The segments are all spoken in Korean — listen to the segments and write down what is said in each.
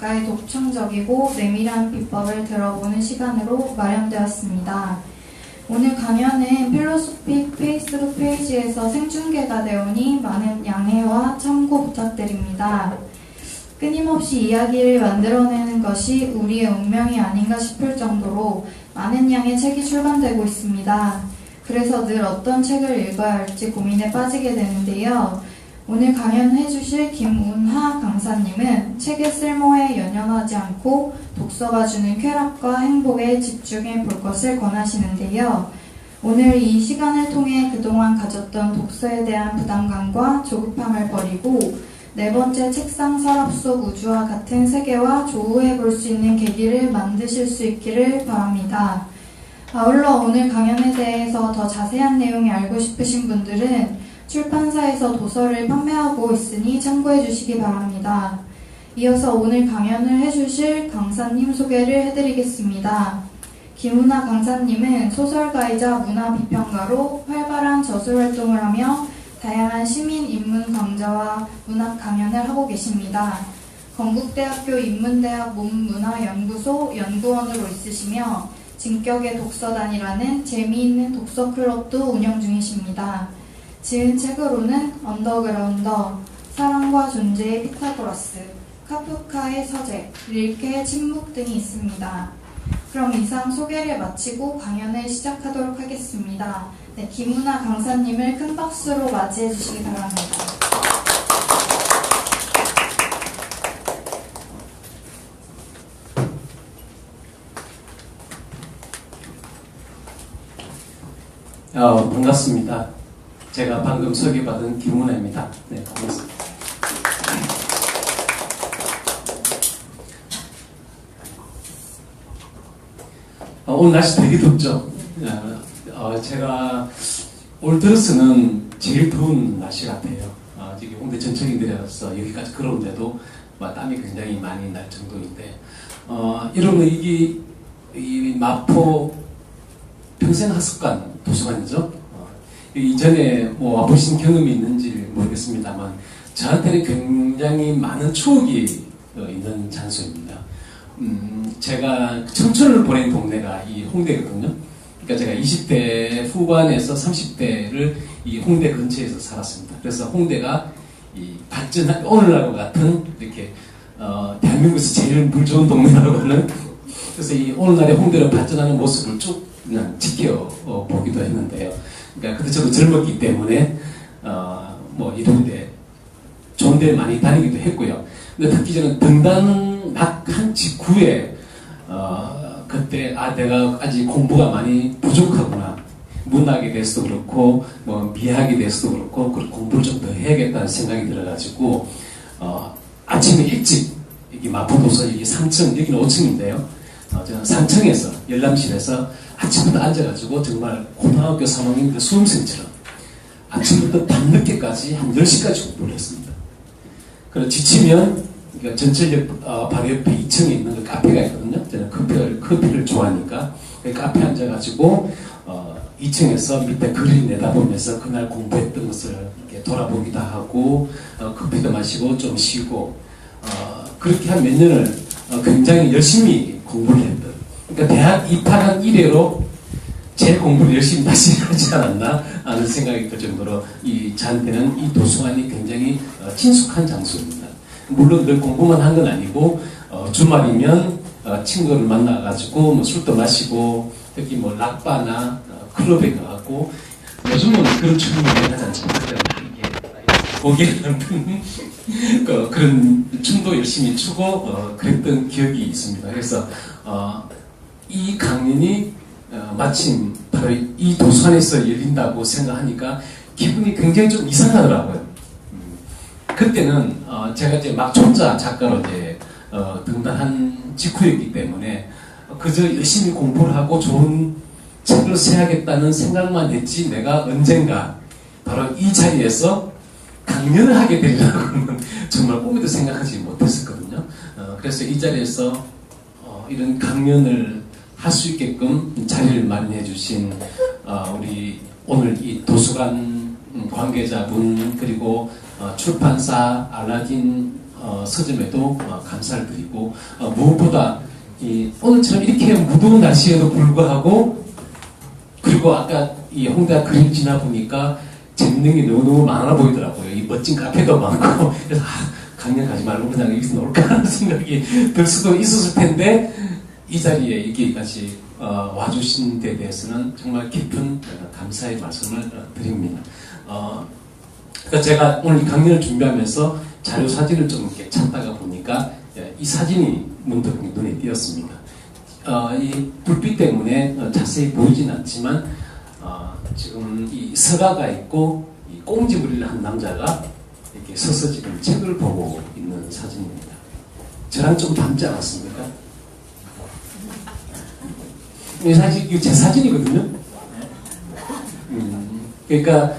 작가의 독창적이고 내밀한 비법을 들어보는 시간으로 마련되었습니다. 오늘 강연은 필로소픽 페이스북 페이지에서 생중계가 되오니 많은 양해와 참고 부탁드립니다. 끊임없이 이야기를 만들어내는 것이 우리의 운명이 아닌가 싶을 정도로 많은 양의 책이 출간되고 있습니다. 그래서 늘 어떤 책을 읽어야 할지 고민에 빠지게 되는데요. 오늘 강연해 주실 김운하 강사님은 책의 쓸모에 연연하지 않고 독서가 주는 쾌락과 행복에 집중해 볼 것을 권하시는데요. 오늘 이 시간을 통해 그동안 가졌던 독서에 대한 부담감과 조급함을 버리고 네 번째 책상 서랍 속 우주와 같은 세계와 조우해 볼 수 있는 계기를 만드실 수 있기를 바랍니다. 아울러 오늘 강연에 대해서 더 자세한 내용이 알고 싶으신 분들은 출판사에서 도서를 판매하고 있으니 참고해 주시기 바랍니다. 이어서 오늘 강연을 해주실 강사님 소개를 해드리겠습니다. 김운하 강사님은 소설가이자 문화비평가로 활발한 저술활동을 하며 다양한 시민 인문 강좌와 문학 강연을 하고 계십니다. 건국대학교 인문대학 문문화연구소 연구원으로 있으시며 진격의 독서단이라는 재미있는 독서클럽도 운영 중이십니다. 지은 책으로는 언더그라운더, 사랑과 존재의 피타고라스, 카프카의 서재, 릴케의 침묵 등이 있습니다. 그럼 이상 소개를 마치고 강연을 시작하도록 하겠습니다. 네, 김운하 강사님을 큰 박수로 맞이해 주시기 바랍니다. 반갑습니다. 제가 방금 소개받은 김운하입니다. 네, 반갑습니다. 오늘 날씨 되게 덥죠? 제가 올 들어서는 제일 더운 날씨 같아요. 지금 홍대 전철인들이라서 여기까지 걸어오는데도 땀이 굉장히 많이 날 정도인데, 이러면 이 마포 평생학습관 도서관이죠. 이전에 와보신 경험이 있는지 모르겠습니다만 저한테는 굉장히 많은 추억이 있는 장소입니다. 제가 청춘을 보낸 동네가 이 홍대거든요. 그러니까 제가 20대 후반에서 30대를 이 홍대 근처에서 살았습니다. 그래서 홍대가 이 발전한 오늘날과 같은 이렇게 대한민국에서 제일 물 좋은 동네라고 하는, 그래서 이 오늘날의 홍대로 발전하는 모습을 쭉 그냥 지켜보기도 했는데요. 그러니까 그때 저도 젊었기 때문에 이런데 좋은 데 많이 다니기도 했고요. 근데 특히 저는 등단 막 한 직후에 그때 내가 아직 공부가 많이 부족하구나, 문학에 대해서도 그렇고 미학에 대해서도 그렇고 공부를 좀 더 해야겠다는 생각이 들어가지고 아침에 일찍 여기 마포도서 여기 3층, 여기는 5층인데요. 저는 3층에서 열람실에서 아침부터 앉아가지고 정말 고등학교 3학년 수험생처럼 아침부터 밤늦게까지 한 10시까지 공부를 했습니다. 그리고 지치면 전철역 바로 옆에 2층에 있는 그 카페가 있거든요. 저는 커피를 좋아하니까 그 카페에 앉아가지고 2층에서 밑에 그림 내다보면서 그날 공부했던 것을 이렇게 돌아보기도 하고 커피도 마시고 좀 쉬고 그렇게 한 몇 년을 굉장히 열심히 공부를 했던, 그러니까 대학 입학한 이래로 제 공부를 열심히 다시 하지 않았나 하는 생각이 들 정도로 저한테는 이 도서관이 굉장히 친숙한 장소입니다. 물론 늘 공부만 한 건 아니고 주말이면 친구를 만나가지고 술도 마시고 특히 락바나 클럽에 가고, 요즘은 그런 춤을 하지 않지만 고개를 그런 춤도 열심히 추고 그랬던 기억이 있습니다. 그래서 이 강연이 마침 바로 이 도서관에서 열린다고 생각하니까 기분이 굉장히 좀 이상하더라고요. 그때는 제가 이제 막 혼자 작가로 이제 등단한 직후였기 때문에 그저 열심히 공부를 하고 좋은 책을 써야겠다는 생각만 했지, 내가 언젠가 바로 이 자리에서 강연을 하게 되리라고는 정말 꿈에도 생각하지 못했었거든요. 그래서 이 자리에서 이런 강연을 할 수 있게끔 자리를 마련해 주신 우리 오늘 이 도서관 관계자분, 그리고 출판사 알라딘 서점에도 감사를 드리고 무엇보다 오늘처럼 이렇게 무더운 날씨에도 불구하고 그리고 아까 이 홍대 그림 지나 보니까 재밌는 게 너무너무 많아 보이더라고요. 이 멋진 카페도 많고 그래서 강연 가지 말고 그냥 여기서 놀까 하는 생각이 들 수도 있었을 텐데 이 자리에 여기까지 와주신 데 대해서는 정말 깊은 감사의 말씀을 드립니다. 그러니까 제가 오늘 이 강연을 준비하면서 자료 사진을 좀 이렇게 찾다가 보니까 이 사진이 문득 눈에 띄었습니다. 이 불빛 때문에 자세히 보이진 않지만 지금 이 서가가 있고 이 꽁지머리를 한 남자가 이렇게 서서 지금 책을 보고 있는 사진입니다. 저랑 좀 닮지 않았습니까? 이 사진, 이거 제 사진이거든요. 그러니까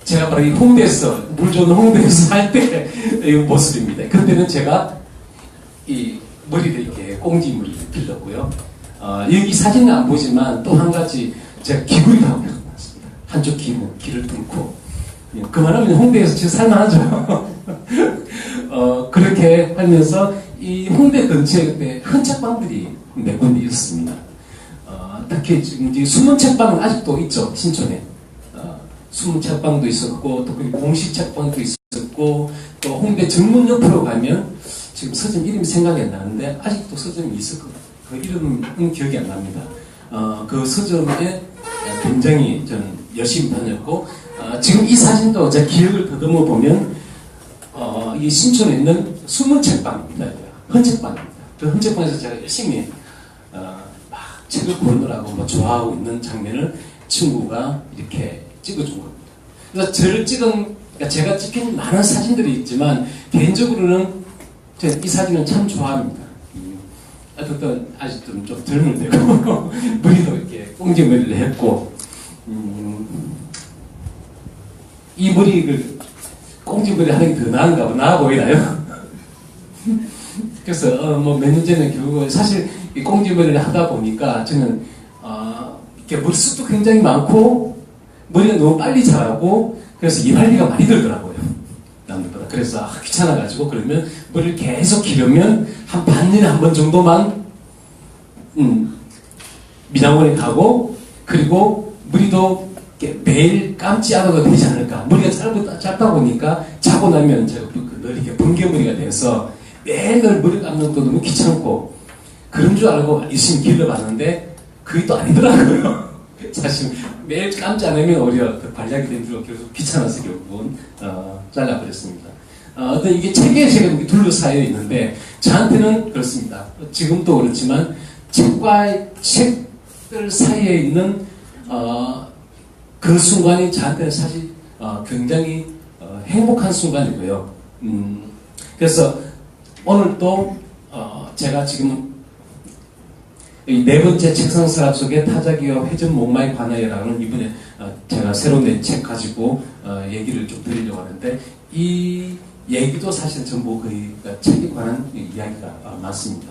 제가 바로 이 홍대에서, 물 좋은 홍대에서 살 때 이 모습입니다. 그때는 제가 이 머리를 이렇게 꽁지머리를 길렀고요. 여기 사진은 안 보지만 또 한 가지 제가 귀걸이를 하고 나왔습니다. 한쪽 귀를 뚫고. 그만하면 홍대에서 진짜 살만하죠. 그렇게 하면서 이 홍대 근처에 헌책방들이 몇 군데 있었습니다. 특히 지금 이제 숨은 책방은 아직도 있죠, 신촌에. 숨은 책방도 있었고, 또 공식 책방도 있었고, 또 홍대 정문 옆으로 가면 지금 서점 이름이 생각이 안 나는데 아직도 서점이 있을 거예요. 그 이름은 기억이 안 납니다. 그 서점에 굉장히 저는 열심히 다녔고, 지금 이 사진도 제 기억을 더듬어 보면 이 신촌에 있는 숨은 책방입니다. 헌책방입니다. 그 헌책방에서 제가 열심히 막 책을 고르느라고 좋아하고 있는 장면을 친구가 이렇게 찍어준 겁니다. 그래서 저를 그러니까 제가 찍힌 많은 사진들이 있지만 개인적으로는 이 사진을 참 좋아합니다. 어떤 아직도 좀 젊을 때고 머리도 이렇게 꽁지머리를 했고 이 머리를 꽁지머리 하는 게 더 나은가 봐. 나아 보이나요? 그래서 뭐 몇 년 전에 결국 사실 이 꽁지머리를 하다 보니까 저는 이렇게 머리숱도 굉장히 많고 머리가 너무 빨리 자라고 그래서 이발비가 많이 들더라고요. 남들보다. 그래서 귀찮아가지고 그러면 머리를 계속 기르면 한 반년에 한 번 정도만 미장원에 가고 그리고 머리도 매일 감지 않아도 되지 않을까. 머리가 짧다 보니까 자고 나면 제가 늘 이렇게 번개머리가 돼서 매일 머리 감는 것도 너무 귀찮고 그런 줄 알고 열심히 길러봤는데 그게 또 아니더라고요. 사실 매일 감지 않으면 오히려 관리하게 된 줄 계속 귀찮아서 결국은 잘라버렸습니다. 어떤 이게 체계에 둘러싸여 있는데 저한테는 그렇습니다. 지금도 그렇지만 책들 사이에 있는 그 순간이 저한테는 사실 굉장히 행복한 순간이고요. 그래서 오늘 또 제가 지금 이 네 번째 책상 서랍 속에 타자기와 회전 목마에 관하여라는 이번에 제가 새로 낸 책 가지고 얘기를 좀 드리려고 하는데 이 얘기도 사실 전부 거의 책에 관한 이야기가 많습니다.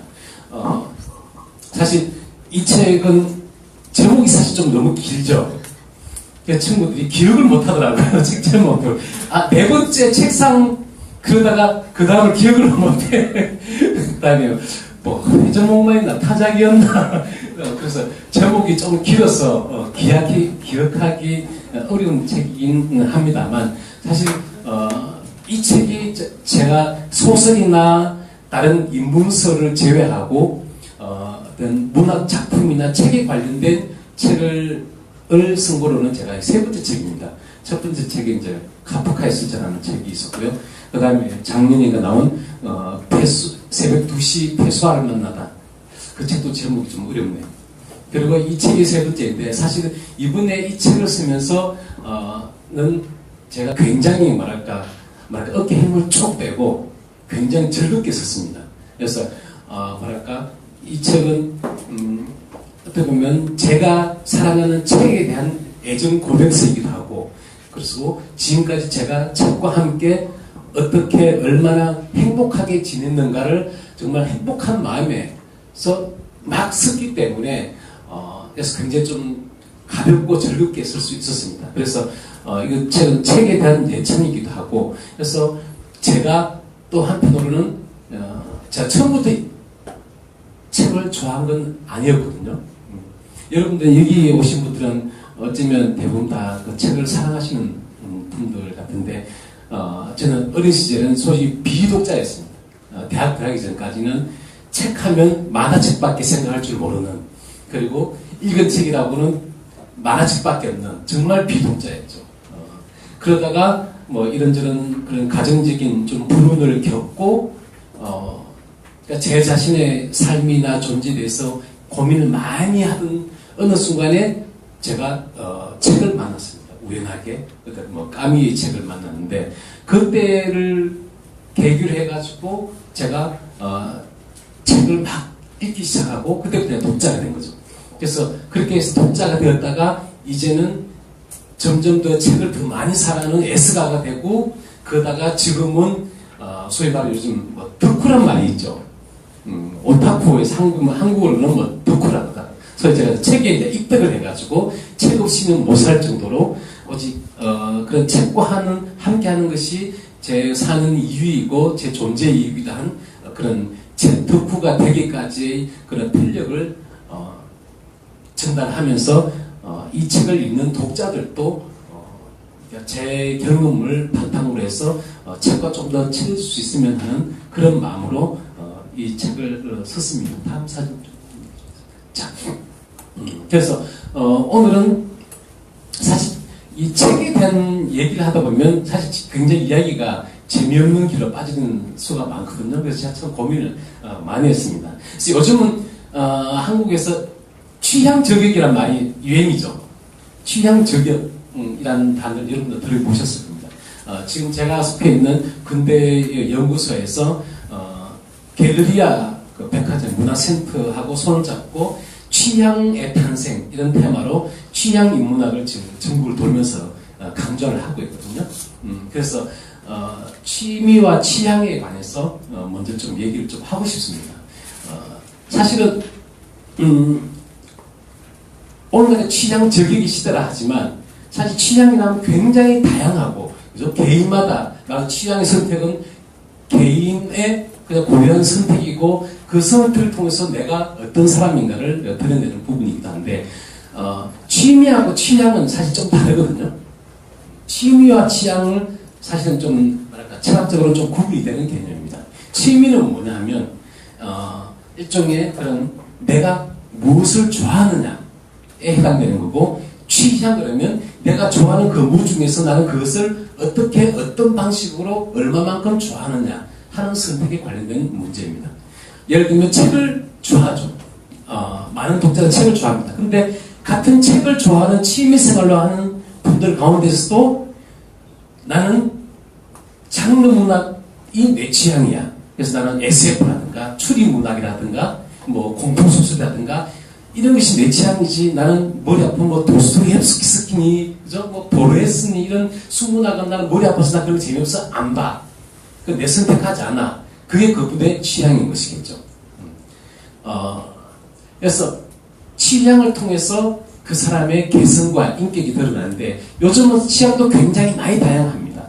사실 이 책은 제목이 사실 좀 너무 길죠. 친구들이 기억을 못 하더라고요. 책 제목을. 네 번째 책상 그러다가 그 다음을 기억을 못해. 그다음에 뭐 회전목마였나 타작이었나. 그래서 제목이 좀 길어서 기억하기 어려운 책이긴 합니다만 사실 이 책이 제가 소설이나 다른 인문서를 제외하고 어떤 문학 작품이나 책에 관련된 책을 선고로는 제가 세 번째 책입니다. 첫 번째 책이 이제 카프카의 수자라는 책이 있었고요. 그 다음에 작년인가 나온 새벽 2시 페소아를 만나다. 그 책도 제목이 좀 어렵네요. 그리고 이 책이 세 번째인데 사실은 이번에 이 책을 쓰면서 제가 굉장히 뭐랄까 어깨 힘을 쭉 빼고 굉장히 즐겁게 썼습니다. 그래서 이 책은 어떻게 보면 제가 사랑하는 책에 대한 애정 고백서이기도 하고 그리고 지금까지 제가 책과 함께 어떻게 얼마나 행복하게 지냈는가를 정말 행복한 마음에서 막 썼기 때문에 그래서 굉장히 좀 가볍고 즐겁게 쓸 수 있었습니다. 그래서 이거 책은 책에 대한 예찬이기도 하고 그래서 제가 또 한편으로는 제가 처음부터 책을 좋아한 건 아니었거든요. 여러분들 여기 오신 분들은 어쩌면 대부분 다 그 책을 사랑하시는 분들 같은데 저는 어린 시절은 솔직히 비독자였습니다. 대학 들어가기 전까지는 책하면 만화책밖에 생각할 줄 모르는, 그리고 읽은 책이라고는 만화책밖에 없는 정말 비독자였죠. 그러다가 뭐 이런저런 그런 가정적인 좀 불운을 겪고 그러니까 제 자신의 삶이나 존재에 대해서 고민을 많이 하던 어느 순간에 제가 책을 만났습니다. 우연하게. 그러니까 뭐 까미의 책을 만났는데 그때를 계기로 해가지고 제가 책을 막 읽기 시작하고 그때부터 독자가 된 거죠. 그래서 그렇게 해서 독자가 되었다가 이제는 점점 더 책을 더 많이 사랑하는 애스가가 되고, 그러다가 지금은 소위 말해 요즘 뭐 덕후란 말이 있죠. 오타쿠에서 한국어로는 뭐 덕후라다. 그래서 제가 책에 이제 입덕을 해가지고 책 없이는 못 살 정도로 오직 그런 책과 함께하는 것이 제 사는 이유이고 제 존재의 이유이기도 한 그런 책 덕후가 되기까지의 그런 필력을 전달하면서 이 책을 읽는 독자들도 제 경험을 바탕으로 해서 책과 좀 더 친해질 수 있으면 하는 그런 마음으로 이 책을 썼습니다. 다음 사진. 자, 그래서 오늘은 사실 이 책에 대한 얘기를 하다 보면 사실 굉장히 이야기가 재미없는 길로 빠지는 수가 많거든요. 그래서 제가 참 고민을 많이 했습니다. 그래서 요즘은 한국에서 취향 저격이란 말이 유행이죠. 취향 저격이라는 단어를 여러분들 들어보셨을 겁니다. 지금 제가 속해 있는 근대 연구소에서 갤러리아 그 백화점 문화센터하고 손을 잡고 취향의 탄생 이런 테마로 취향 인문학을 지금 전국을 돌면서 강좌를 하고 있거든요. 그래서 취미와 취향에 관해서 먼저 좀 얘기를 좀 하고 싶습니다. 사실은 오늘날의 취향 저격이 시대라 하지만 사실 취향이라면 굉장히 다양하고, 그죠? 개인마다 나는 취향의 선택은 개인의 그냥 고유한 선택이고 그 선택을 통해서 내가 어떤 사람인가를 드러내는 부분이기도 한데 취미하고 취향은 사실 좀 다르거든요. 취미와 취향을 사실은 좀 뭐랄까 철학적으로 좀 구분이 되는 개념입니다. 취미는 뭐냐 하면 일종의 그런 내가 무엇을 좋아하느냐에 해당되는 거고, 취향 그러면 내가 좋아하는 그 무 중에서 나는 그것을 어떻게 어떤 방식으로 얼마만큼 좋아하느냐 하는 선택에 관련된 문제입니다. 예를 들면 책을 좋아하죠. 많은 독자가 책을 좋아합니다. 근데 같은 책을 좋아하는 취미생활로 하는 분들 가운데서도 나는 장르 문학이 내 취향이야. 그래서 나는 SF라든가 추리문학이라든가 뭐 공포소설이라든가 이런 것이 내 취향이지, 나는 머리 아픈 뭐 도스토옙스키니, 그죠? 뭐 도레스니 이런 수문학은 나는 머리 아파서 나 그런 거 재미없어 안 봐. 내 선택하지 않아. 그게 그분의 취향인 것이겠죠. 그래서 취향을 통해서 그 사람의 개성과 인격이 드러나는데 요즘은 취향도 굉장히 많이 다양합니다.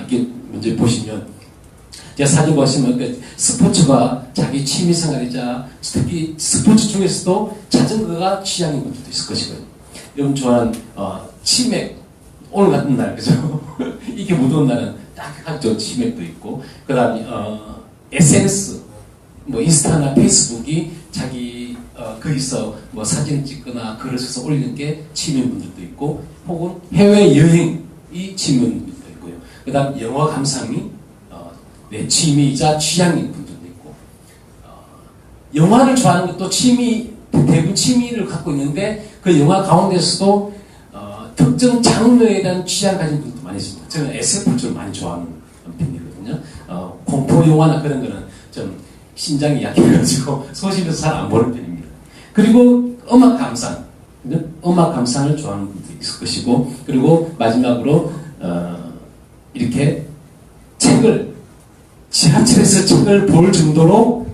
이게 먼저 보시면 제가 사진 보시면 그 스포츠가 자기 취미생활이자 특히 스포츠 중에서도 자전거가 취향인 분들도 있을 것이고요. 여러분 좋아하는 치맥, 오늘 같은 날, 그죠? 이게 무더운 날은 딱딱하죠. 치맥도 있고, 그 다음에 SNS, 뭐 인스타나 페이스북이 자기 거기서 뭐 사진을 찍거나 글을 써서 올리는 게 취미인 분들도 있고, 혹은 해외 여행이 취미인 분들도 있고요. 그 다음 영화 감상이 내 취미이자 취향인 분들도 있고, 영화를 좋아하는 것도 대부분 취미를 갖고 있는데 그 영화 가운데서도 특정 장르에 대한 취향 가진 분들도 많이 있습니다. 저는 SF를 좀 많이 좋아하는 편이거든요. 공포 영화나 그런 거는 좀 심장이 약해가지고 소실에서 잘 안 보는 편입니다. 그리고 음악 감상, 음악 감상을 좋아하는 분도 있을 것이고, 그리고 마지막으로 이렇게 지하철에서 책을 볼 정도로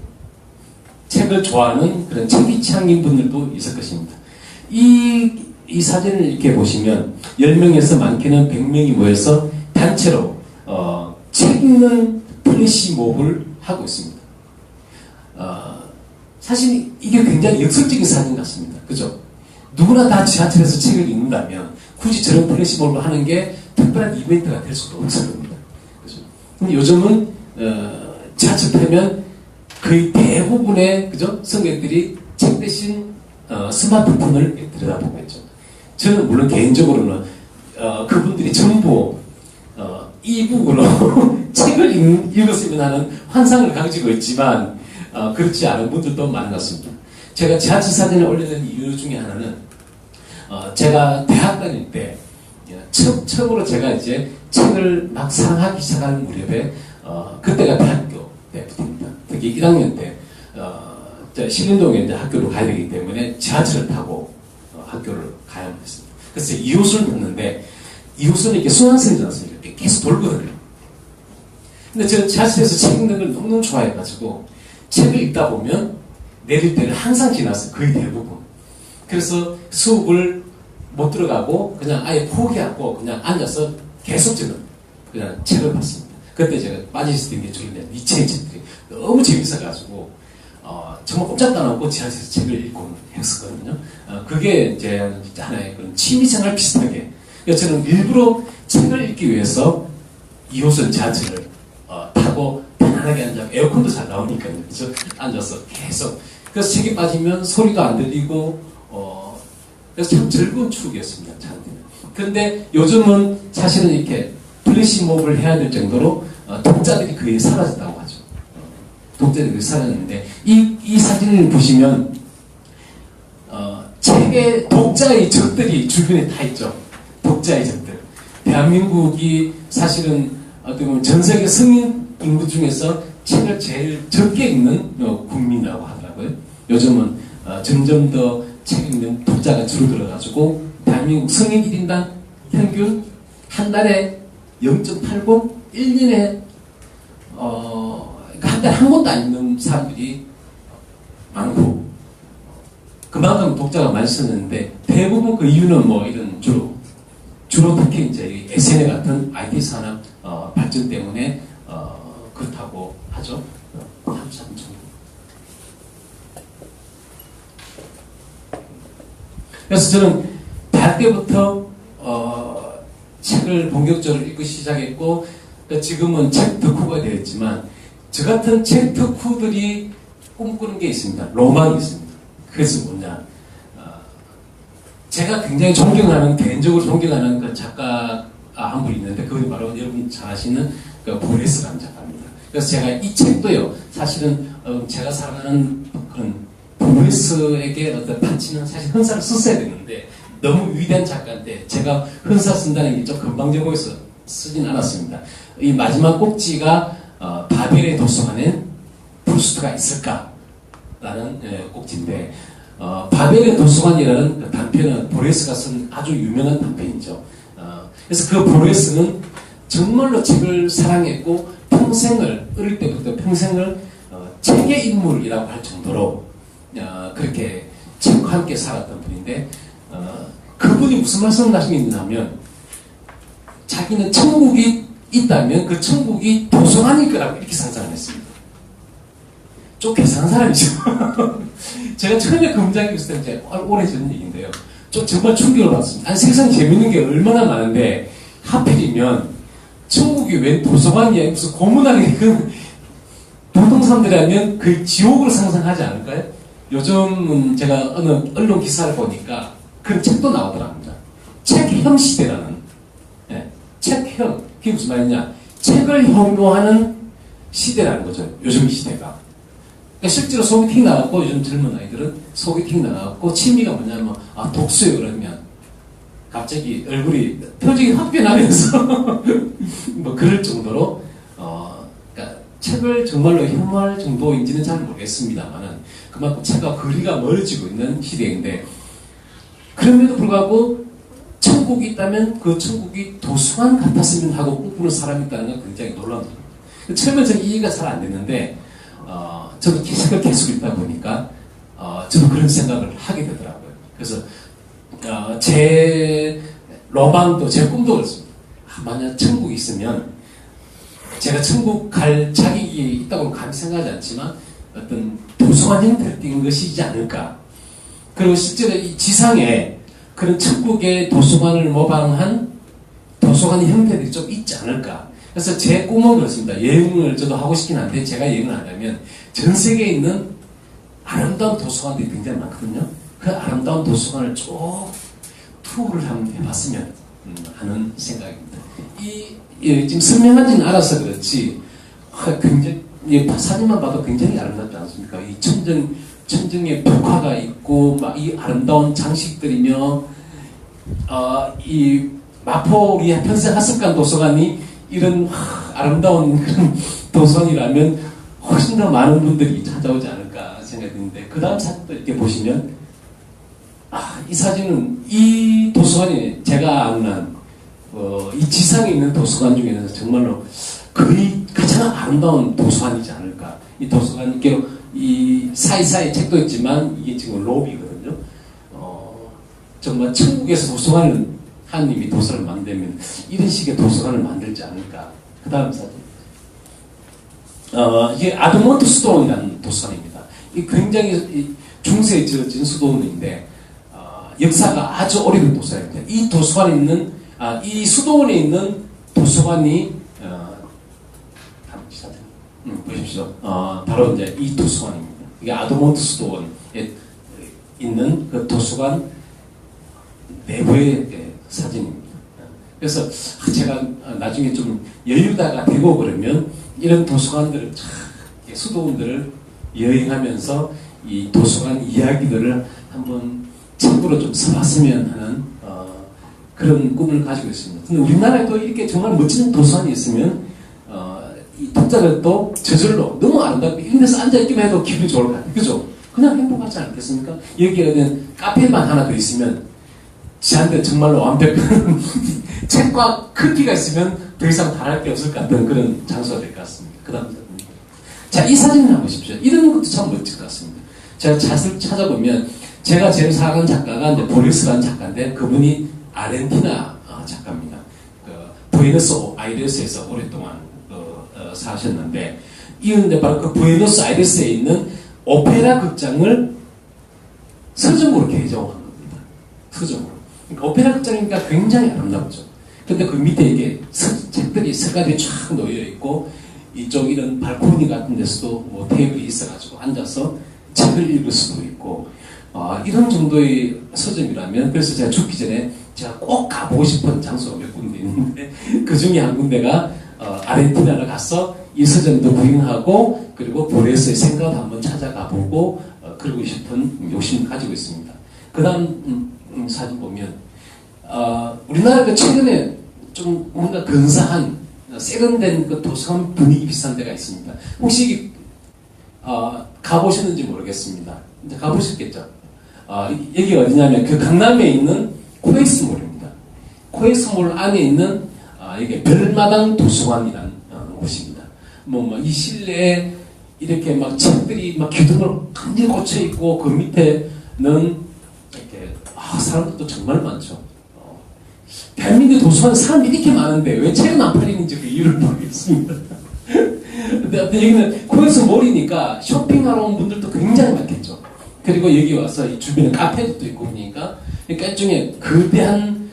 책을 좋아하는 그런 책이 취향인 분들도 있을 것입니다. 이 사진을 이렇게 보시면 10명에서 많게는 100명이 모여서 단체로 책 읽는 플래시몹을 하고 있습니다. 사실 이게 굉장히 역설적인 사진 같습니다. 그죠? 누구나 다 지하철에서 책을 읽는다면 굳이 저런 플래시몹을 하는 게 특별한 이벤트가 될 수도 없을 겁니다. 그죠? 근데 요즘은 지하철 타면 거의 대부분의 그죠? 승객들이 책 대신 스마트폰을 들여다보고 있죠. 저는 물론 개인적으로는 그분들이 전부 이북으로 책을 읽었으면 하는 환상을 가지고 있지만 그렇지 않은 분들도 많은 것 같습니다. 제가 지하철 사진을 올려놓은 이유 중에 하나는 제가 대학 다닐 때 처음으로 제가 이제 책을 막 사랑하기 시작하는 무렵에 그때가 대학교 때부터입니다. 특히 1학년 때 신림동에 이제 학교로 가야 되기 때문에 지하철을 타고 학교를 가야만 했습니다. 그래서 2호선을 탔는데 2호선이 이렇게 순환선이지 않습니까? 이렇게 계속 돌거든요. 근데 제가 지하철에서 책 읽는 걸 너무너무 좋아해가지고 책을 읽다 보면 내릴 때를 항상 지났어요. 거의 대부분. 그래서 수업을 못 들어가고 그냥 아예 포기하고 그냥 앉아서 계속 저는 그냥 책을 봤습니다. 그때 제가 빠져있었던 게 저기 니체의 책들이 너무 재밌어가지고 정말 꼼짝도 안 하고 지하철에서 책을 읽고 했었거든요. 그게 이제 하나의 그런 취미생활 비슷하게. 그래서 저는 일부러 책을 읽기 위해서 2호선 지하철을 타고 편안하게 앉아 에어컨도 잘 나오니까요. 그래서 앉아서 계속. 그래서 책이 빠지면 소리도 안 들리고 그래서 참 즐거운 추억이었습니다. 저한테는. 그런데 요즘은 사실은 이렇게 플래시몹을 해야 될 정도로 독자들이 거의 사라졌다고 하죠. 독자들이 거의 사라졌는데 이 사진을 보시면 책의 독자의 적들이 주변에 다 있죠. 독자의 적들. 대한민국이 사실은 어떻게 보면 전 세계 성인 인구 중에서 책을 제일 적게 읽는 국민이라고 하더라고요. 요즘은 점점 더 책 읽는 독자가 줄어들어가지고 대한민국 성인 1인당 평균 한 달에 0.80, 1년에 한 달에 한 권도 안 읽는 사람들이 많고 그만큼 독자가 많이 썼는데 대부분 그 이유는 뭐 이런 주로 특히 이제 SNS 같은 IT 산업 발전 때문에 그렇다고 하죠. 그래서 저는 대학 때부터 책을 본격적으로 읽기 시작했고 지금은 책 덕후가 되었지만 저 같은 책 덕후들이 꿈꾸는 게 있습니다. 로망이 있습니다. 그래서 뭐냐 제가 굉장히 개인적으로 존경하는 그 작가 한 분 있는데 그분이 바로 여러분 잘 아시는 그 보레스라는 작가입니다. 그래서 제가 이 책도요 사실은 제가 사랑하는 그런 보레스에게 어떤 바치는 사실 헌사를 썼어야 되는데 너무 위대한 작가인데 제가 헌사 쓴다는 게 좀 금방져 보여서 쓰진 않았습니다. 이 마지막 꼭지가 바벨의 도서관엔 프루스트가 있을까라는 꼭지인데 바벨의 도서관이라는 그 단편은 보레스가 쓴 아주 유명한 단편이죠. 그래서 그 보레스는 정말로 책을 사랑했고 어릴 때부터 평생을 책의 인물이라고 할 정도로 그렇게 책과 함께 살았던 분인데 그분이 무슨 말씀을 하시냐면 자기는 천국이 있다면 그 천국이 도서관일 거라고 이렇게 상상을 했습니다. 좀 괴상한 사람이죠. 제가 처음에 그 문장이 있을 때 오래전 얘기인데요. 좀 정말 충격을 받았습니다. 아니 세상에 재밌는 게 얼마나 많은데 하필이면 천국이 웬 도서관이야 무슨 고문하는 그 보통 사람들이라면 그 지옥을 상상하지 않을까요? 요즘은 제가 어느 언론 기사를 보니까 그런 책도 나오더랍니다. 책혐 시대라는 책혐 그게 무슨 말이냐 책을 혐오하는 시대라는 거죠. 요즘 시대가. 그러니까 실제로 소개팅 나갔고 요즘 젊은 아이들은 소개팅 나갔고 취미가 뭐냐면 독서요 그러면 갑자기 얼굴이 표정이 확 변하면서 뭐 그럴 정도로 그러니까 책을 정말로 혐오할 정도인지는 잘 모르겠습니다만은 그만큼 책과 거리가 멀어지고 있는 시대인데 그럼에도 불구하고 천국이 있다면 그 천국이 도서관 같았으면 하고 꿈꾸는 사람이 있다는 건 굉장히 놀라운 일입니다. 처음에 저는 이해가 잘 안 됐는데 저도 책을 계속 읽다 보니까 저도 그런 생각을 하게 되더라고요. 그래서 제 로망도 제 꿈도 그렇습니다. 만약 천국이 있으면 제가 천국 갈 자격이 있다고 감히 생각하지 않지만 어떤 도서관 형태를 띈 것이지 않을까. 그리고 실제로 이 지상에 그런 천국의 도서관을 모방한 도서관 형태들이 좀 있지 않을까. 그래서 제 꿈은 그렇습니다. 여행을 저도 하고 싶긴 한데 제가 여행을 하려면 전 세계에 있는 아름다운 도서관들이 굉장히 많거든요. 그 아름다운 도서관을 쭉 투어를 한번 해봤으면 하는 생각입니다. 지금 선명한지는 알아서 그렇지 굉장히 사진만 봐도 굉장히 아름답지 않습니까? 이 천정에 벽화가 있고 막 이 아름다운 장식들이며 이 마포리 편성학습관 도서관이 이런 아름다운 그런 도서관이라면 훨씬 더 많은 분들이 찾아오지 않을까 생각이 드는데 그 다음 사진도 이렇게 보시면 이 사진은 이 도서관이 제가 아는 이 지상에 있는 도서관 중에서 정말로 거의 가장 아름다운 도서관이지 않을까. 이 도서관 이 사이사이 책도 있지만 이게 지금 로비거든요. 정말 천국에서 도서관을 하나님이 도서를 만들면 이런 식의 도서관을 만들지 않을까. 그 다음 사진. 이게 아드몬트 수도원이라는 도서관입니다. 이 굉장히 중세에 지어진 수도원인데 역사가 아주 오래된 도서관입니다. 이 도서관에 있는 이 수도원에 있는 도서관이 보십시오. 바로 이제 이 도서관입니다. 이게 아드몬트 수도원에 있는 그 도서관 내부의 사진입니다. 그래서 제가 나중에 좀 여유다가 되고 그러면 이런 도서관들을 수도원들을 여행하면서 이 도서관 이야기들을 한번 책으로 좀 써봤으면 하는 그런 꿈을 가지고 있습니다. 근데 우리나라에도 이렇게 정말 멋진 도서관이 있으면 이 독자들도 저절로 너무 아름답고 이런 데서 앉아있기만 해도 기분이 좋을 것 같아요. 그죠? 그냥 행복하지 않겠습니까? 여기에 카페만 하나 더 있으면 지한테 정말로 완벽한 책과 크기가 있으면 더 이상 바랄 게 없을 것 같은 그런 장소가 될 것 같습니다. 그 다음 자, 이 사진을 한번 보십시오. 이런 것도 참 멋질 것 같습니다. 제가 자세히 찾아보면 제가 제일 사랑하는 작가가 이제 보리스라는 작가인데 그분이 아르헨티나 작가입니다. 부에노스 아이레스에서 오랫동안 사셨는데 이런데 바로 그 부에노스 아이레스에 있는 오페라 극장을 서점으로 개조한 겁니다. 서점으로. 그러니까 오페라 극장이니까 굉장히 아름답죠. 근데 그 밑에 이게 책들이 서가지고 쫙 놓여 있고 이쪽 이런 발코니 같은 데서도 뭐 테이블이 있어가지고 앉아서 책을 읽을 수도 있고 이런 정도의 서점이라면 그래서 제가 죽기 전에 제가 꼭 가보고 싶은 장소가 몇 군데 있는데 그 중에 한 군데가 아르헨티나를 가서 이 서점도 구경하고 그리고 보레스의 생각도 한번 찾아가 보고 그러고 싶은 욕심을 가지고 있습니다. 그 다음 사진 보면 우리나라가 최근에 좀 뭔가 근사한 세련된 그 도서관 분위기 비슷한 데가 있습니다. 혹시 가보셨는지 모르겠습니다. 이제 가보셨겠죠? 여기 어디냐면 그 강남에 있는 코엑스몰입니다. 코엑스몰 안에 있는 이게 별마당 도서관이라는 곳입니다. 이 실내에 이렇게 막 책들이 막 기둥으로 완전히 꽂혀 있고 그 밑에는 이렇게 사람들도 정말 많죠. 대한민국 도서관에 사람이 이렇게 많은데 왜 책은 안 팔리는지 그 이유를 모르겠습니다. 근데 여기는 코엑스몰이니까 쇼핑하러 온 분들도 굉장히 많겠죠. 그리고 여기 와서 이 주변에 카페도 있고 그러니까 일종의 거대한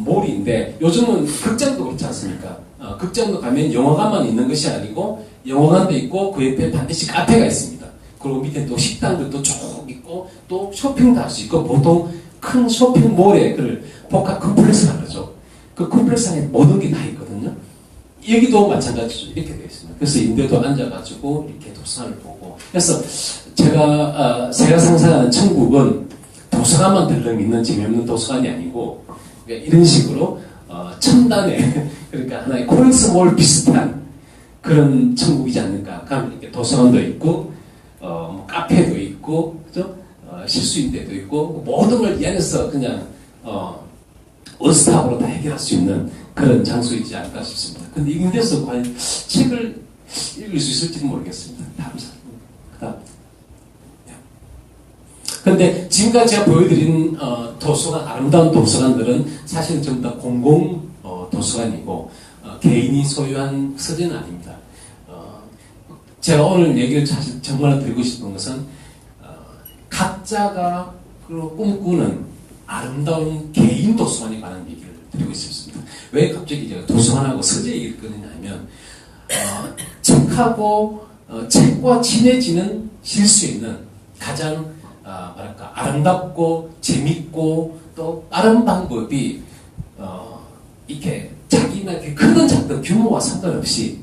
몰인데 요즘은 극장도 그렇지 않습니까? 극장도 가면 영화관만 있는 것이 아니고 영화관도 있고 그 옆에 반드시 카페가 있습니다. 그리고 밑에 또 식당들도 쭉 있고 또 쇼핑도 할 수 있고 보통 큰 쇼핑몰에 그 복합 컴플렉스라고 그러죠. 그 컴플렉스 안에 모든 게 다 있거든요. 여기도 마찬가지죠. 이렇게 되어 있습니다. 그래서 인대도 앉아가지고 이렇게 도서관을 보고 그래서 제가 상상하는 천국은 도서관만 들렁 있는 재미없는 도서관이 아니고 그러니까 이런 식으로 첨단의 그러니까 하나의 코엑스몰 비슷한 그런 천국이지 않을까. 그럼 이렇게 도서관도 있고 뭐 카페도 있고 그죠? 실수인대도 있고 모든 걸 이 안에서 그냥 원스톱으로 다 해결할 수 있는 그런 장소이지 않을까 싶습니다. 근데 이곳에서 과연 책을 읽을 수 있을지는 모르겠습니다. 다음 사진. 그다음. 근데 지금까지 제가 보여드린 도서관, 아름다운 도서관들은 사실 전부 다 공공 도서관이고 개인이 소유한 서재는 아닙니다. 제가 오늘 얘기를 사실 정말 드리고 싶은 것은 각자가 꿈꾸는 아름다운 개인 도서관에 관한 얘기를 드리고 싶습니다. 왜 갑자기 제가 도서관하고 서재 얘기를 꺼내냐면 책하고 책과 친해지는 수 있는 가장 아름답고 재밌고 또 다른 방법이 이렇게 자기만의 크든 작든 규모와 상관없이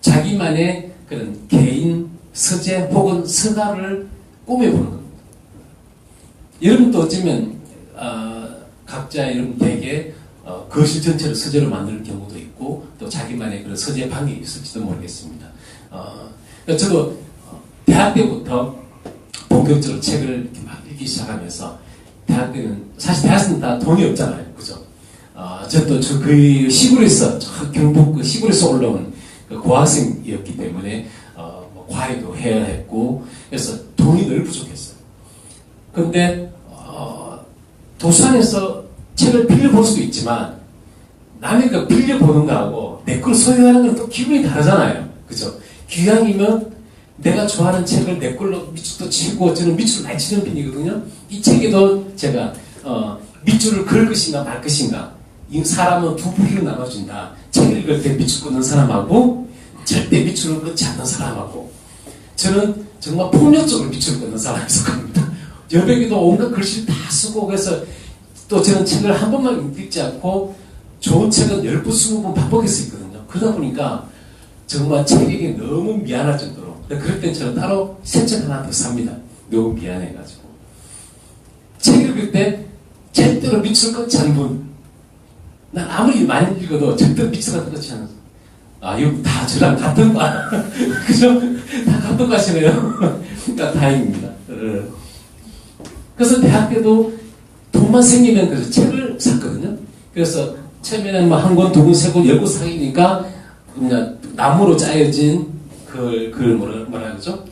자기만의 그런 개인 서재 혹은 서가를 꾸며보는 겁니다. 여러분도 어쩌면 각자 여러분에게 거실 전체를 서재로 만드는 경우도 있고 또 자기만의 그런 서재 방이 있을지도 모르겠습니다. 저도 대학 때부터 본격적으로 책을 이렇게 막 읽기 시작하면서 대학 때는 사실 대학생은 다 돈이 없잖아요, 그죠? 저도 그 시골에서 경북 그 시골에서 올라온 그 고학생이었기 때문에 뭐 과외도 해야 했고 그래서 돈이 늘 부족했어요. 근데 도서관에서 책을 빌려볼 수도 있지만 남의 거 빌려보는 거하고 내 걸 소유하는 건 또 기분이 다르잖아요. 그죠? 기왕이면 내가 좋아하는 책을 내 걸로 밑줄도 치고 저는 밑줄 많이 치는 편이거든요. 이 책에도 제가 밑줄을 그을 것인가 말 것인가 이 사람은 두 부류로 나눠준다. 책을 읽을 때 밑줄 끊는 사람하고 절대 밑줄을 끊지 않는 사람하고 저는 정말 폭력적으로 밑줄을 끊는 사람에 속합니다. 여백에도 온갖 글씨를 다 쓰고 그래서 또 저는 책을 한 번만 읽지 않고 좋은 책은 10번, 20번 반복해서 읽거든요. 그러다 보니까 정말 책에게 너무 미안할 정도로 그럴 땐 저는 따로 새 책 하나 더 삽니다. 너무 미안해가지고 책 읽을 때 절대로 밑줄 끊지 않는 분 난 아무리 많이 읽어도 절대로 밑줄 끊지 않는 이거 다 저랑 같은 과 그죠? 다 같은 과시네요. 그러니까 다행입니다. 그래서 대학 때도 돈만 생기면 그래서 책을 샀거든요. 그래서 처음에는 한 권, 두 권, 세 권, 10권 사기니까 그냥 나무로 짜여진 뭐라 그러죠?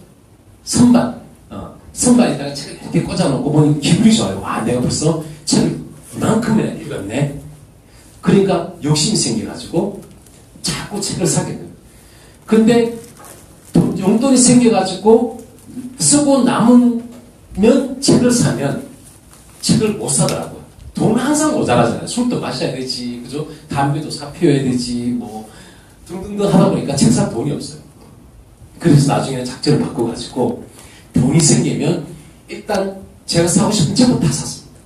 선반. 선반에다가 책을 이렇게 꽂아놓고 보니 기분이 좋아요. 와, 내가 벌써 책을 이만큼이나 읽었네. 그러니까 욕심이 생겨가지고 자꾸 책을 사게 돼요. 근데 용돈이 생겨가지고 쓰고 남으면 책을 사면 책을 못 사더라고요. 돈은 항상 모자라잖아요. 술도 마셔야 되지, 그죠? 담배도 사 피워야 되지, 뭐 등등등 하다 보니까 책 살 돈이 없어요. 그래서 나중에 작전을 바꿔가지고 돈이 생기면 일단 제가 사고 싶은 책은 다 샀습니다.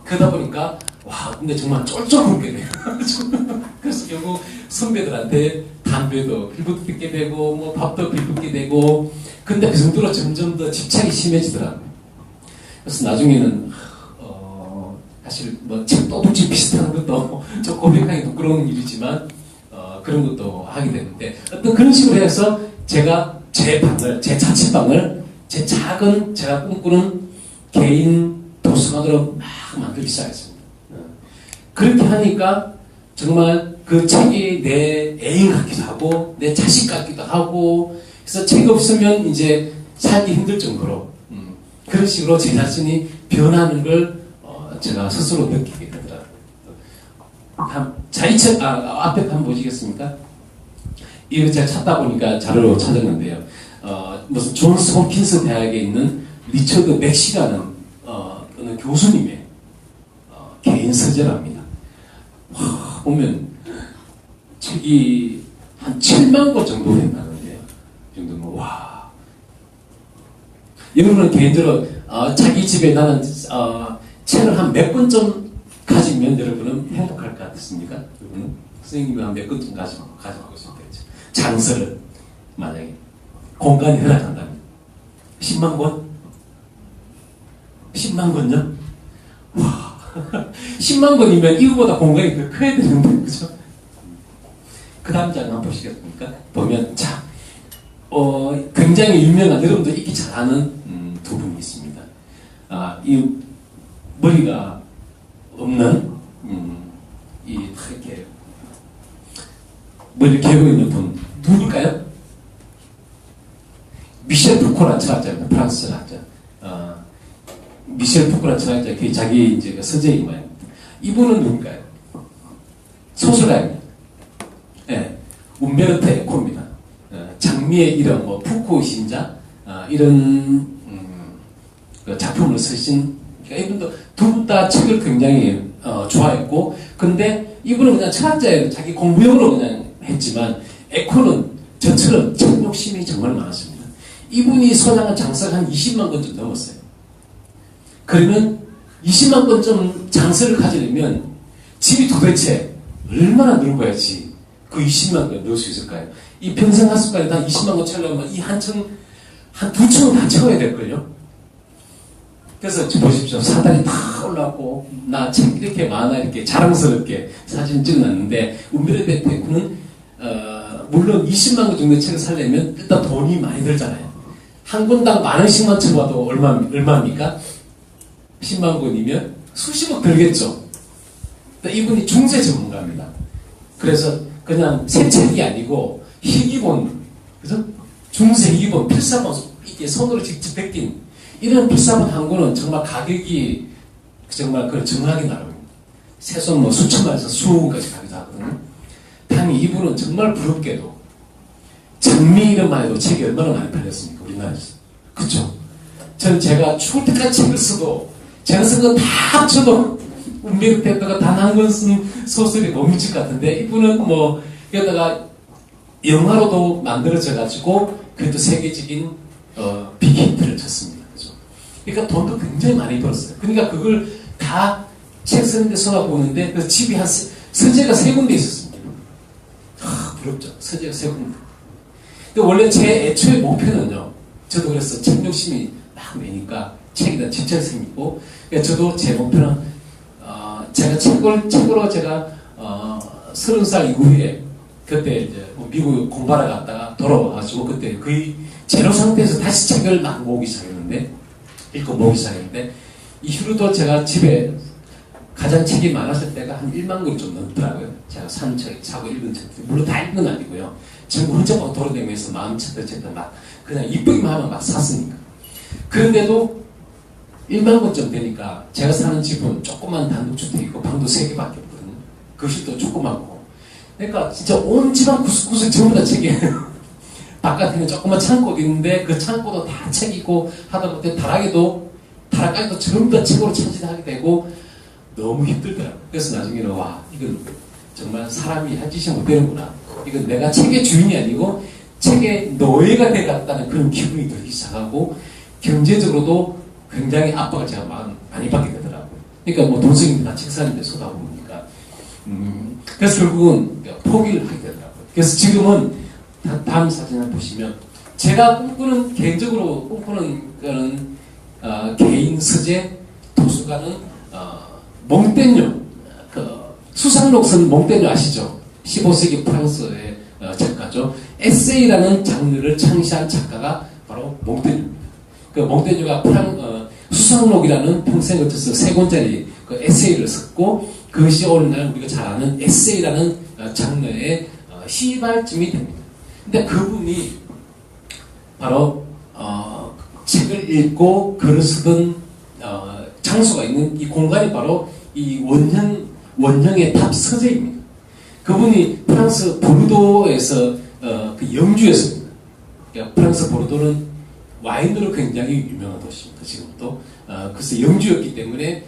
그러다 보니까 와, 근데 정말 쫄쫄 굶게 돼요. 그래서 결국 선배들한테 담배도 빌붙게 되고 뭐 밥도 빌붙게 되고 근데 그 정도로 점점 더 집착이 심해지더라고요. 그래서 나중에는 사실 뭐 책 도둑질 비슷한 것도 좀 고백하기 부끄러운 일이지만 그런 것도 하게 되는데 어떤 그런 식으로 해서 제가 제 자취방을 제 작은 제가 꿈꾸는 개인 도서관으로 막 만들기 시작했습니다. 그렇게 하니까 정말 그 책이 내 애인 같기도 하고 내 자식 같기도 하고 그래서 책이 없으면 이제 살기 힘들 정도로 그런 식으로 제 자신이 변하는 걸 제가 스스로 느끼게 되더라고요. 자, 이 책, 앞에 한번 보시겠습니까? 이거 제가 찾다 보니까 자료로 찾았는데요. 무슨 존스 홉킨스 대학에 있는 리처드 맥시라는 어느 교수님의 개인 서재랍니다. 와, 보면 책이 한 7만 권 정도 된다는데요. 이 정도면 와. 여러분은 개인적으로 자기 집에 나는 책을 한 몇 권 좀 가지면 여러분은 행복할 것 같습니까? 여러분은 선생님이 한 몇 권 좀 가지고 있으면 되죠. 장서를 만약에 공간이 허락한다면 10만 권? 10만 권요? 와, 10만 권이면 이거보다 공간이 더 커야 되는데, 그죠? 그 다음 장 한번 보시겠습니까? 보면, 자, 굉장히 유명한, 여러분도 읽기 잘 아는 두 분이 있습니다. 이 머리가 없는, 이렇게 머리를 개고 있는 분, 누굴까요? 미셸 푸코란 철학자입니다. 프랑스 철학자. 미셸 푸코란 철학자, 그 자기 이제 서재인 모양입니다. 이분은 누굴까요? 소설가입니다. 움베르토 에코입니다. 장미의 이름, 뭐 푸코 신자 이런 그 작품을 쓰신 그러니까 이분도 두 분 다 책을 굉장히 좋아했고 근데 이분은 그냥 철학자예요. 자기 공부용으로 그냥 했지만 에코는 저처럼 책 욕심이 정말 많았습니다. 이분이 소장한 장사가 한 20만 권 좀 넘었어요. 그러면 20만 권 좀 장사를 가지려면 집이 도대체 얼마나 넓어야지 그 20만 권 넣을 수 있을까요? 이 평생 하숙까지 한 20만 권 채우려면 이 한 층, 한 두 층은 다 채워야 될걸요? 그래서 보십시오. 사다리 다 올라왔고, 나 책 이렇게 많아, 이렇게 자랑스럽게 사진 찍어놨는데, 움베르토 에코는, 물론 20만 권 정도의 책을 살려면 일단 돈이 많이 들잖아요. 한 권당 10,000원씩만 쳐봐도 얼마입니까? 10만 권이면 수십억 들겠죠. 이분이 중세 전문가입니다. 그래서 그냥 새 책이 아니고 희귀본, 그죠? 중세 희귀본, 필사본, 이렇게 손으로 직접 베낀 이런 필사본 한 권은 정말 가격이 정말 그 정확히 나릅니다. 새손 뭐 수천만에서 수억 원까지 가기도 하거든요. 당연히 이분은 정말 부럽게도 장미 이름만 해도 책이 얼마나 많이 팔렸습니까? 우리나라에서. 그쵸? 전 제가 죽을 때까지 책을 써도 제가 쓴 건 다 합쳐도 움베르토 에코가 단 한 권 쓴 소설이 못 미칠 것 같은데 이분은 뭐 여기다가 영화로도 만들어져가지고 그래도 세계적인 빅히트를 쳤습니다. 그죠? 그러니까 돈도 굉장히 많이 벌었어요. 그러니까 그걸 다 책 쓰는데 쏟아부었는데 그 집이 한 서재가 3군데 있었습니다. 부럽죠. 서재가 3군데. 근데 원래 제 애초의 목표는요. 저도 그래서 책 욕심이 막 매니까 책에다 집착이 생기고 그러니까 저도 제 목표는 제가 책으로 제가 30살 이후에 그때 이제 미국 공부하러 갔다가 돌아와가지고 그때 거의 제로 상태에서 다시 책을 막 모으기 시작했는데 읽고 모으기 시작했는데 이후로도 제가 집에 가장 책이 많았을 때가 한 1만 권 좀 넘더라고요. 제가 산 책, 사고 읽은 책 물론 다 읽은 건 아니고요. 전부 혼자 막 돌아다니면서 마음 책들 막 그냥 이쁘기만 하면 막 샀으니까. 그런데도 1만 권 좀 되니까 제가 사는 집은 조그만 단독주택이고 방도 3개밖에 없거든요. 거실도 조그맣고 그러니까 진짜 온 집안 구석구석 전부 다 책이에요. 바깥에는 조그만 창고가 있는데 그 창고도 다 책이고 하다못해 다락까지도 전부 다 책으로 차지하게 되고 너무 힘들더라고요. 그래서 나중에는 와 이건 정말 사람이 한 짓이 못 되는구나. 이건 내가 책의 주인이 아니고 책의 노예가 돼갔다는 그런 기분이 들기 시작하고 경제적으로도 굉장히 압박을 제가 많이 받게 되더라고요. 그러니까 뭐 동생이 다 책 사는데 쏟아부으니까 그래서 결국은 포기를 하게 되더라고요. 그래서 지금은 다음 사진을 보시면 제가 개인적으로 꿈꾸는 거는 개인 서재 도서관은 몽테뉴 수상록선 몽테뉴 아시죠? 15세기 프랑스의 작가죠. 에세이라는 장르를 창시한 작가가 바로 몽테뉴입니다. 그 몽테뉴가 수상록이라는 평생을 거쳐서 3권짜리 그 에세이를 썼고 그것이 오늘날 우리가 잘 아는 에세이라는 장르의 시발점이 됩니다. 근데 그분이 바로 책을 읽고 글을 쓰던 장소가 있는 이 공간이 바로 이 원형의 탑 서재입니다. 그분이 프랑스 보르도에서 그 영주였습니다. 그러니까 프랑스 보르도는 와인으로 굉장히 유명한 도시입니다. 지금도. 그래서 영주였기 때문에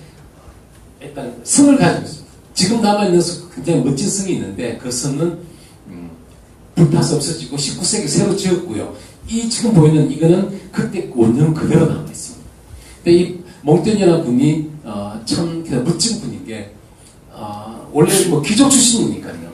일단 성을 가지고 있습니다. 지금 남아있는 굉장히 멋진 성이 있는데 그 성은 불타서 없어지고 19세기 새로 지었고요. 이 지금 보이는 이거는 그때 원형 그대로 남아있습니다. 근데 이 몽테뉴라는 분이 참 멋진 분인 게 원래 뭐 귀족 출신이니까요.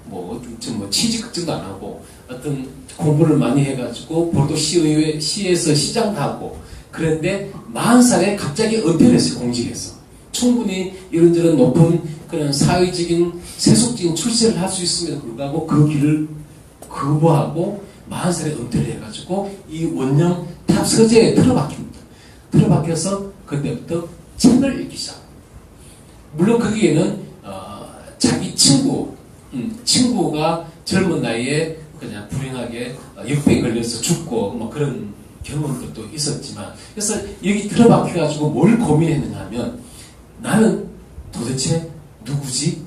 뭐 취직 걱정도 안 하고 어떤 공부를 많이 해가지고 보르도 시에서 시장도 하고 그런데 40살에 갑자기 은퇴를 했어요. 공직에서. 충분히 이런저런 높은 그런 사회적인 세속적인 출세를 할 수 있음에도 불구하고 그 길을 거부하고 40살에 은퇴를 해가지고 이 원형 탑 서재에 틀어박힙니다. 틀어박혀서 그때부터 책을 읽기 시작합니다. 물론 거기에는 자기 친구가 젊은 나이에 그냥 불행하게 역병에 걸려서 죽고 뭐 그런 경험들도 있었지만 그래서 여기 틀어박혀가지고 뭘 고민했느냐 하면 나는 도대체 누구지?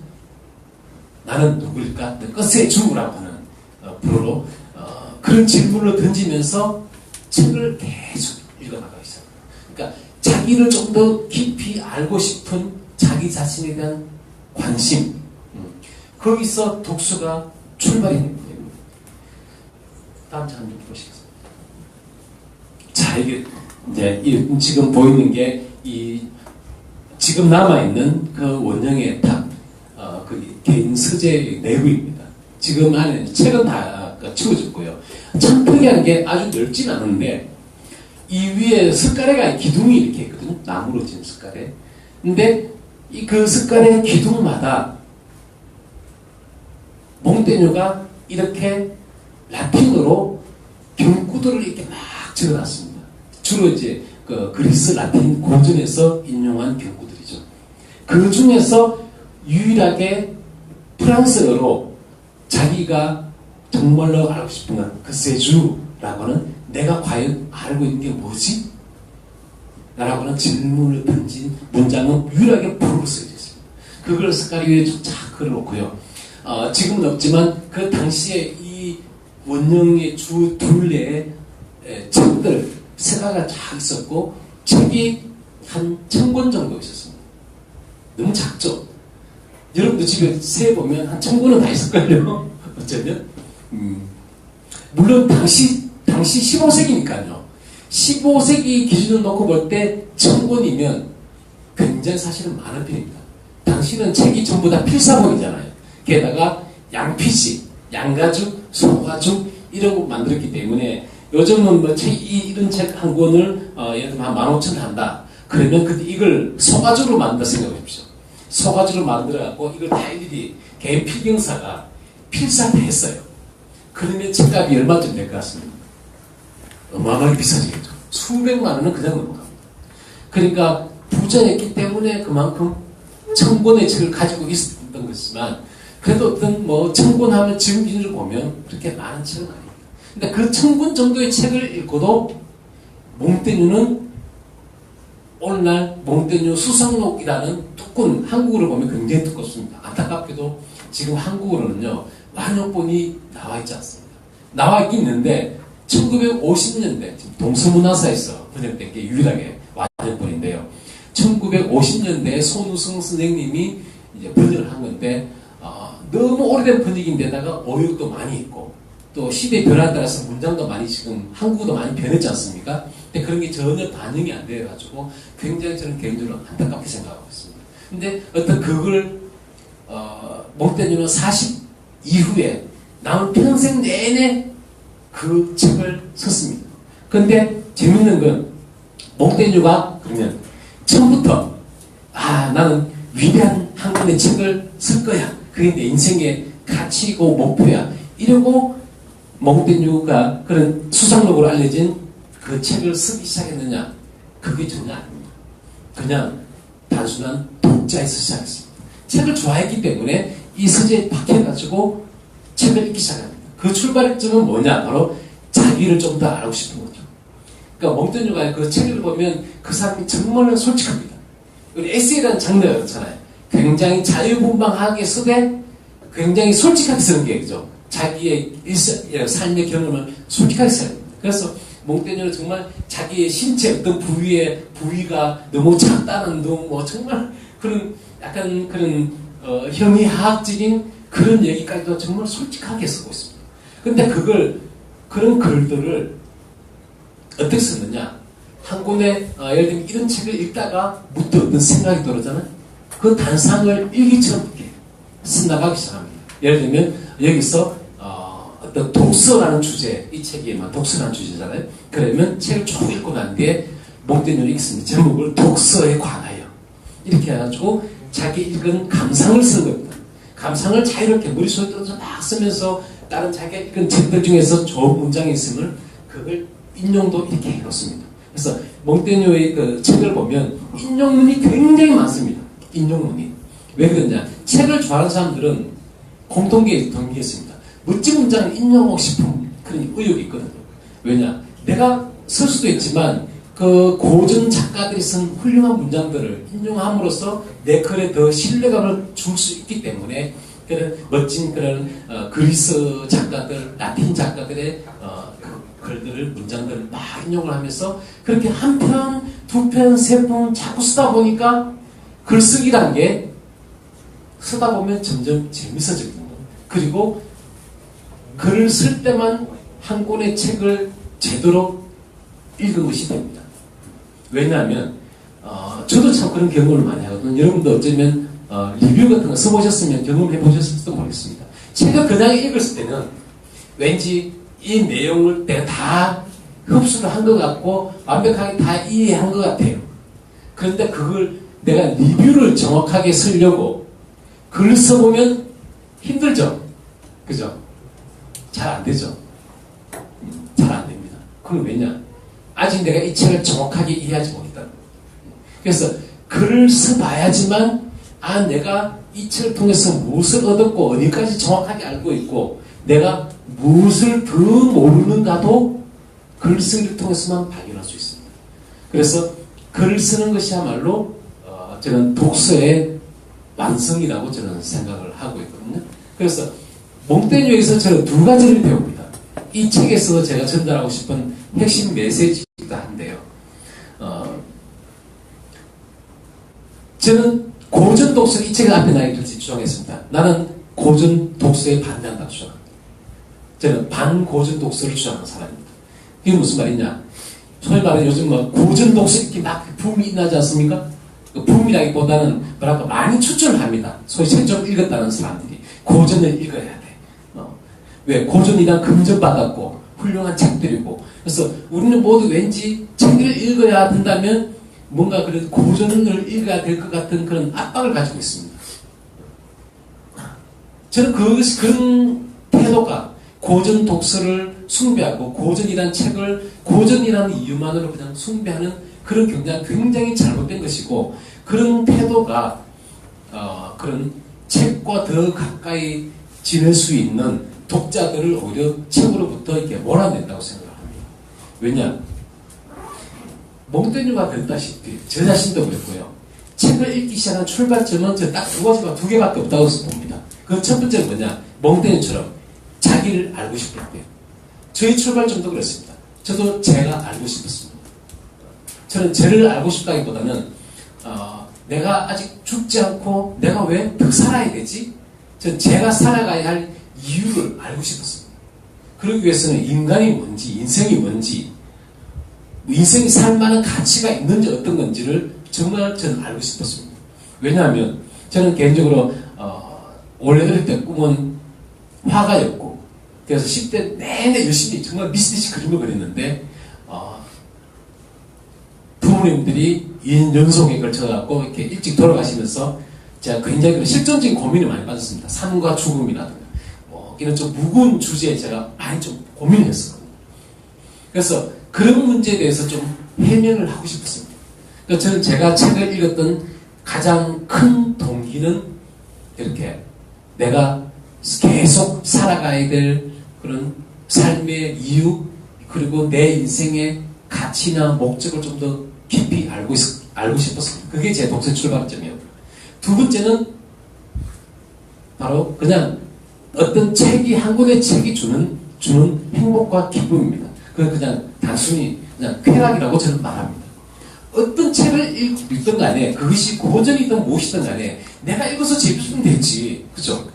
나는 누구일까? 끝에 죽으라고 하는 프로로 그런 질문을 던지면서 책을 계속 읽어나가고 있어요. 그러니까 자기를 좀 더 깊이 알고 싶은 자기 자신에 대한 관심, 거기서 독서가 출발이 됩니다. 다음 장 좀 보시겠습니다. 자, 이게 이제 지금 보이는 게 지금 남아있는 그 원형의 그 개인 서재의 내부입니다. 지금 안에 책은 다 치워졌고요. 참 특이한 게 아주 넓진 않은데 이 위에 석가래가 기둥이 이렇게 있거든요. 나무로 지은 석가래. 근데 그 석가래 기둥마다 몽테뉴가 이렇게 라틴어로 경구들을 이렇게 막 적어놨습니다. 주로 이제 그 그리스 라틴 고전에서 인용한 경구들이죠. 그 중에서 유일하게 프랑스어로 자기가 정말로 알고 싶은 건 그 세주라고는 내가 과연 알고 있는 게 뭐지? 라고는 질문을 던진 문장은 유일하게 불어로 쓰여져 있습니다. 그걸 석가리 위에 쫙 걸어놓고요. 지금은 없지만 그 당시에 이 원형의 주 둘레에 책들 세가가 쫙 있었고 책이 한 1000권 정도 있었습니다. 너무 작죠? 여러분도 집에 세보면 한 1000권은 다 있을걸요? 어쩌면? 물론 당시 15세기니까요. 15세기 기준을 놓고 볼 때 1000권이면 굉장히 사실은 많은 편입니다. 당시는 책이 전부 다 필사본이잖아요. 게다가 양피지, 양가죽, 소가죽 이런 거 만들었기 때문에 요즘은 뭐 이런 책 한 권을 예를 들면 한 15,000원 한다. 그러면 그때 이걸 소가죽으로 만든다 생각해 보십시오. 소가죽으로 만들어갖고 이걸 다 일일이 개인 필경사가 필사를 했어요. 그러면 책값이 얼마쯤 될 것 같습니다. 어마어마하게 비싸지겠죠. 수백만 원은 그냥 넘어갑니다. 그러니까 부자였기 때문에 그만큼 1000권의 책을 가지고 있었던 것이지만 그래도 어떤 1000권 하면 지금 기준으로 보면 그렇게 많은 책은 아닙니다. 근데 그 1000권 정도의 책을 읽고도 몽테뉴는 오늘날 몽테뉴 수상록이라는 두꺼운, 한국어로 보면 굉장히 두껍습니다. 안타깝게도 지금 한국어로는요 완역본이 나와 있지 않습니다. 나와 있는데 1950년대 지금 동서문화사에서 번역된 게 유일하게 완역본인데요. 1950년대에 손우승 선생님이 이제 번역을 한 건데 너무 오래된 번역인데다가 오역도 많이 있고 또 시대 변화에 따라서 문장도 많이 지금 한국어도 많이 변했지 않습니까? 근데 그런 게 전혀 반영이 안 돼가지고 굉장히 저는 개인적으로 안타깝게 생각하고 있습니다. 근데 어떤 그걸 몽테뉴는 40 이후에 남은 평생 내내 그 책을 썼습니다. 근데 재밌는 건 몽테뉴가 그러면 처음부터 나는 위대한 한 권의 책을 쓸 거야. 그게 내 인생의 가치고 목표야. 이러고 몽테뉴가 그런 수상록으로 알려진 그 책을 쓰기 시작했느냐? 그게 전혀 아닙니다. 그냥 단순한 독자에서 시작했습니다. 책을 좋아했기 때문에 이 서재에 박혀가지고 책을 읽기 시작합니다. 그 출발점은 뭐냐? 바로 자기를 좀 더 알고 싶은 거죠. 그러니까 몽테뉴가 그 책을 보면 그 사람이 정말 솔직합니다. 우리 에세이라는 장르가 그렇잖아요. 굉장히 자유분방하게 쓰되 굉장히 솔직하게 쓰는 게 그죠. 자기의 삶의 경험을 솔직하게 써야 됩니다. 그래서 몽테뉴는 정말 자기의 신체 어떤 부위가 너무 작다는 둥, 정말 그런 약간 그런 형이하학적인 그런 얘기까지도 정말 솔직하게 쓰고 있습니다. 근데 그런 글들을 어떻게 썼느냐? 한 권의 예를 들면 이런 책을 읽다가 문득 어떤 생각이 들었잖아요. 그 단상을 일기처럼 이렇게 써나가기 시작합니다. 예를 들면 여기서 어떤 독서라는 주제, 이 책이만 독서라는 주제잖아요. 그러면 책을 쭉 읽고 난 뒤에 몽테뉴는 읽습니다. 제목을 독서에 관하여 이렇게 해가지고 자기 읽은 감상을 쓴 겁니다. 감상을 자유롭게 머릿속에 떠서 막 쓰면서 다른 자기가 읽은 책들 중에서 좋은 문장이 있으면 그걸 인용도 이렇게 해놓습니다. 그래서 몽테뉴의 그 책을 보면 인용문이 굉장히 많습니다. 인용문이. 왜 그러냐? 책을 좋아하는 사람들은 공통계에 동의했습니다. 멋진 문장을 인용하고 싶은 그런 의욕이 있거든요. 왜냐? 내가 쓸 수도 있지만 그 고전 작가들이 쓴 훌륭한 문장들을 인용함으로써 내 글에 더 신뢰감을 줄 수 있기 때문에 그런 멋진 그런 그리스 작가들, 라틴 작가들의 글들을 문장들을 막 인용을 하면서 그렇게 한 편, 두 편, 세 편 자꾸 쓰다 보니까 글쓰기란 게 쓰다 보면 점점 재밌어지거든요. 그리고 글을 쓸 때만 한 권의 책을 제대로 읽은 것이 됩니다. 왜냐하면 저도 참 그런 경험을 많이 하거든요. 여러분도 어쩌면 리뷰 같은 거 써보셨으면 경험해 보셨을지도 모르겠습니다. 책을 그냥 읽었을 때는 왠지 이 내용을 내가 다 흡수를 한 것 같고 완벽하게 다 이해한 것 같아요. 그런데 그걸 내가 리뷰를 정확하게 쓰려고 글을 써보면 힘들죠? 그죠? 잘 안 되죠? 잘 안 됩니다. 그건 왜냐? 아직 내가 이 책을 정확하게 이해하지 못했다. 그래서 글을 써봐야지만 내가 이 책을 통해서 무엇을 얻었고 어디까지 정확하게 알고 있고 내가 무엇을 더 모르는가도 글쓰기를 통해서만 발견할 수 있습니다. 그래서 글을 쓰는 것이야말로 저는 독서의 완성이라고 저는 생각을 하고 있거든요. 그래서 몽테뉴에서 저는 두 가지를 배웁니다. 이 책에서 제가 전달하고 싶은 핵심 메시지이기도 한데요. 저는 고전 독서, 이 책을 앞에 나에게 주장했습니다. 나는 고전 독서에 반대한다고 주장합니다. 저는 반고전 독서를 주장하는 사람입니다. 이게 무슨 말이냐? 소위 말하는 요즘 고전 독서 이렇게 막 붐이 일어나지 않습니까? 그 붐이라기보다는 뭐랄까 많이 추천을 합니다. 소위 책 좀 읽었다는 사람들이 고전을 읽어야 돼. 왜? 고전이란 금전받았고 훌륭한 책들이고 그래서 우리는 모두 왠지 책을 읽어야 된다면 뭔가 그런 고전을 읽어야 될 것 같은 그런 압박을 가지고 있습니다. 저는 그런 태도가 고전 독서를 숭배하고 고전이란 책을 고전이라는 이유만으로 그냥 숭배하는 그런 경향이 굉장히 잘못된 것이고 그런 태도가 그런 책과 더 가까이 지낼 수 있는 독자들을 오히려 책으로부터 이렇게 몰아낸다고 생각을 합니다. 왜냐? 몽테뉴가 그랬다시피 저 자신도 그랬고요. 책을 읽기 시작한 출발점은 저 딱 두 개밖에 없다고 봅니다. 그 첫 번째는 뭐냐? 몽테뉴처럼 자기를 알고 싶을 때요. 저희 출발점도 그렇습니다. 저도 제가 알고 싶었습니다. 저는 저를 알고 싶다기보다는 내가 아직 죽지 않고 내가 왜 더 살아야 되지? 전 제가 살아가야 할 이유를 알고 싶었습니다. 그러기 위해서는 인간이 뭔지, 인생이 뭔지, 인생이 살 만한 가치가 있는지 어떤 건지를 정말 저는 알고 싶었습니다. 왜냐하면 저는 개인적으로 원래 어릴 때 꿈은 화가였고 그래서 10대 내내 열심히 정말 미스듯이 그림을 그렸는데 부모님들이 2년 연속에 걸쳐갖고 이렇게 일찍 돌아가시면서 제가 굉장히 실존적인 고민을 많이 받았습니다. 삶과 죽음이라든가 이런 좀 무거운 주제에 제가 많이 좀 고민을 했었거든요. 그래서 그런 문제에 대해서 좀 해명을 하고 싶었습니다. 그래서 저는 제가 책을 읽었던 가장 큰 동기는 이렇게 내가 계속 살아가야 될 그런 삶의 이유 그리고 내 인생의 가치나 목적을 좀 더 깊이 알고 싶었습니다. 그게 제 독서 출발점이었고 두 번째는 바로 그냥 어떤 책이 한 권의 책이 주는 행복과 기쁨입니다. 그건 그냥 단순히 그냥 쾌락이라고 저는 말합니다. 어떤 책을 읽든 간에 그것이 고전이든 무엇이든 간에 내가 읽어서 재밌으면 되지. 그죠?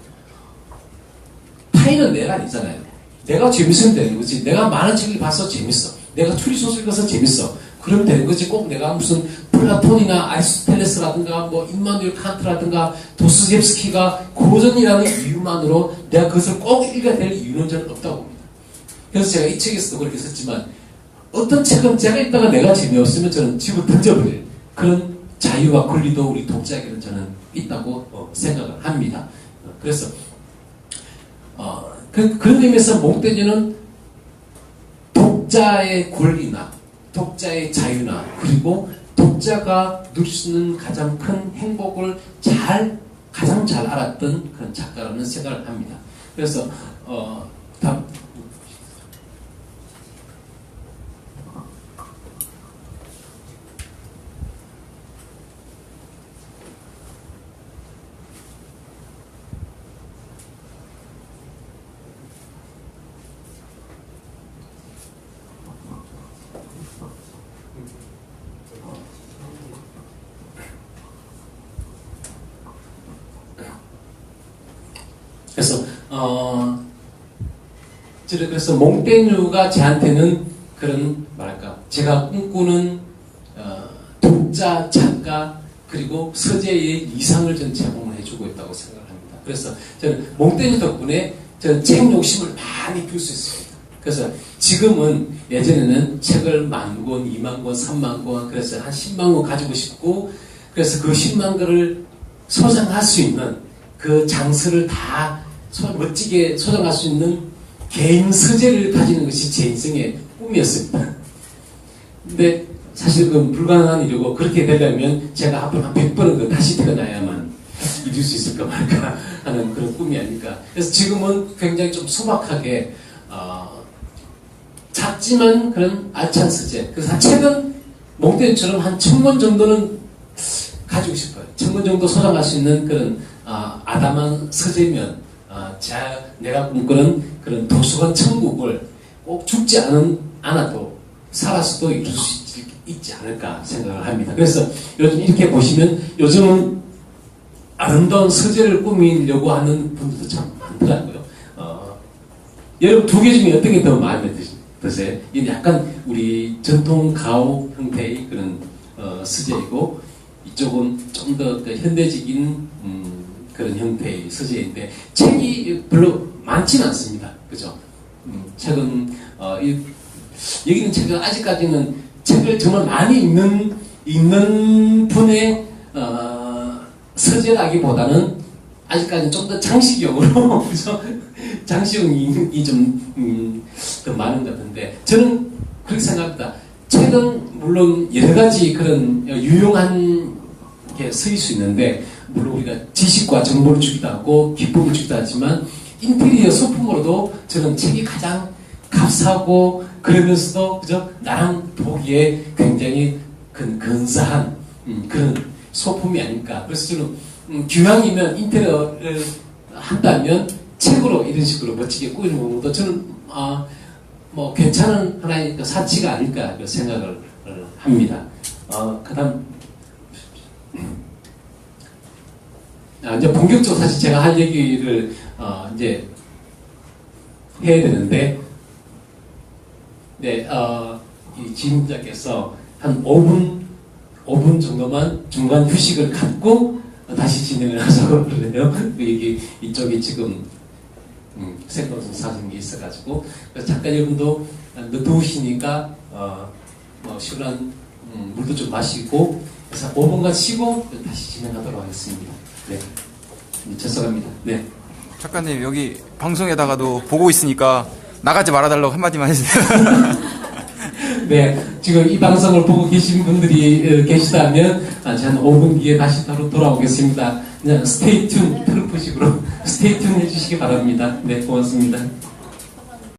타인은 내가 아니잖아요. 내가 재밌으면 되는 거지. 내가 많은 책을 봐서 재밌어. 내가 추리소설 읽어서 재밌어. 그러면 되는 거지. 꼭 내가 무슨 플라톤이나 아리스토텔레스라든가 뭐 임마누엘 칸트라든가 도스토옙스키가 고전이라는 이유만으로 내가 그것을 꼭 읽어야 될 이유는 저는 없다고 봅니다. 그래서 제가 이 책에서도 그렇게 썼지만 어떤 책은 제가 읽다가 내가 재미없으면 저는 집어 던져버릴 그런 자유와 권리도 우리 독자에게는 저는 있다고 생각을 합니다. 그래서 그런 의미에서 몽테뉴는 독자의 권리나 독자의 자유나 그리고 독자가 누릴 수 있는 가장 큰 행복을 가장 잘 알았던 그런 작가라는 생각을 합니다. 그래서 그래서 몽테뉴가 저한테는 그런, 뭐랄까, 제가 꿈꾸는, 독자, 작가, 그리고 서재의 이상을 전 제공을 해주고 있다고 생각을 합니다. 그래서 저는 몽테뉴 덕분에 저는 책 욕심을 많이 피울 수 있습니다. 그래서 지금은 예전에는 책을 10,000권, 20,000권, 30,000권, 그래서 한 100,000권 가지고 싶고, 그래서 그 10만 권을 소장할 수 있는 그 장서를 다 멋지게 소장할 수 있는 개인 서재를 가지는 것이 제 인생의 꿈이었습니다. 근데 사실 그건 불가능한 일이고, 그렇게 되려면 제가 앞으로 한 100번은 다시 태어나야만 이룰 수 있을까 말까 하는 그런 꿈이 아닐까. 그래서 지금은 굉장히 좀 소박하게, 작지만 그런 알찬 서재. 그래서 책은 몽테뉴처럼 한 1,000권 정도는 가지고 싶어요. 1,000권 정도 소장할 수 있는 그런 아담한 서재면, 내가 꿈꾸는 그런 도서관 천국을 꼭 죽지 않아도 살아서도 이룰 수 있지 않을까 생각을 합니다. 그래서 요즘 이렇게 보시면 요즘은 아름다운 서재를 꾸미려고 하는 분들도 참 많더라고요. 여러분 두 개 중에 어떤 게 더 마음에 드세요? 이게 약간 우리 전통 가옥 형태의 그런 서재이고, 이쪽은 좀 더 현대적인 그런 형태의 서재인데, 책이 별로 많지는 않습니다. 그죠? 책은 여기는 책은 아직까지는 책을 정말 많이 읽는 분의 서재라기보다는 아직까지는 좀 더 장식용으로 그죠? 장식용이 좀 더 많은 것 같은데, 저는 그렇게 생각합니다. 책은 물론 여러 가지 그런 유용한 게 쓰일 수 있는데, 물론 우리가 지식과 정보를 주기도 하고 기쁨을 주기도 하지만, 인테리어 소품으로도 저는 책이 가장 값싸고, 그러면서도 그저 나랑 보기에 굉장히 근사한 그런 소품이 아닐까. 그래서 저는 기왕이면 인테리어를 한다면 책으로 이런 식으로 멋지게 꾸미는 것도 저는 뭐 괜찮은 하나의 사치가 아닐까 생각을 합니다. 그다음 이제 본격적으로 사실 제가 할 얘기를 이제 해야 되는데, 네, 이 지임자께서 한 5분 정도만 중간 휴식을 갖고 다시 진행을 하자고 그러네요. 이쪽이 지금 생방송 사진이 있어가지고, 그래서 잠깐 여러분도 더우시니까 뭐 시원한 물도 좀 마시고, 그래서 5분간 쉬고 다시 진행하도록 하겠습니다. 네, 죄송합니다. 네. 작가님, 여기 방송에다가도 보고 있으니까 나가지 말아달라고 한마디만 해주세요. 네, 지금 이 방송을 보고 계신 분들이 계시다면 저는 5분 뒤에 다시 바로 돌아오겠습니다. 그냥 스테이 튠 트루프식으로 스테이 튠 해주시기 바랍니다. 네, 고맙습니다.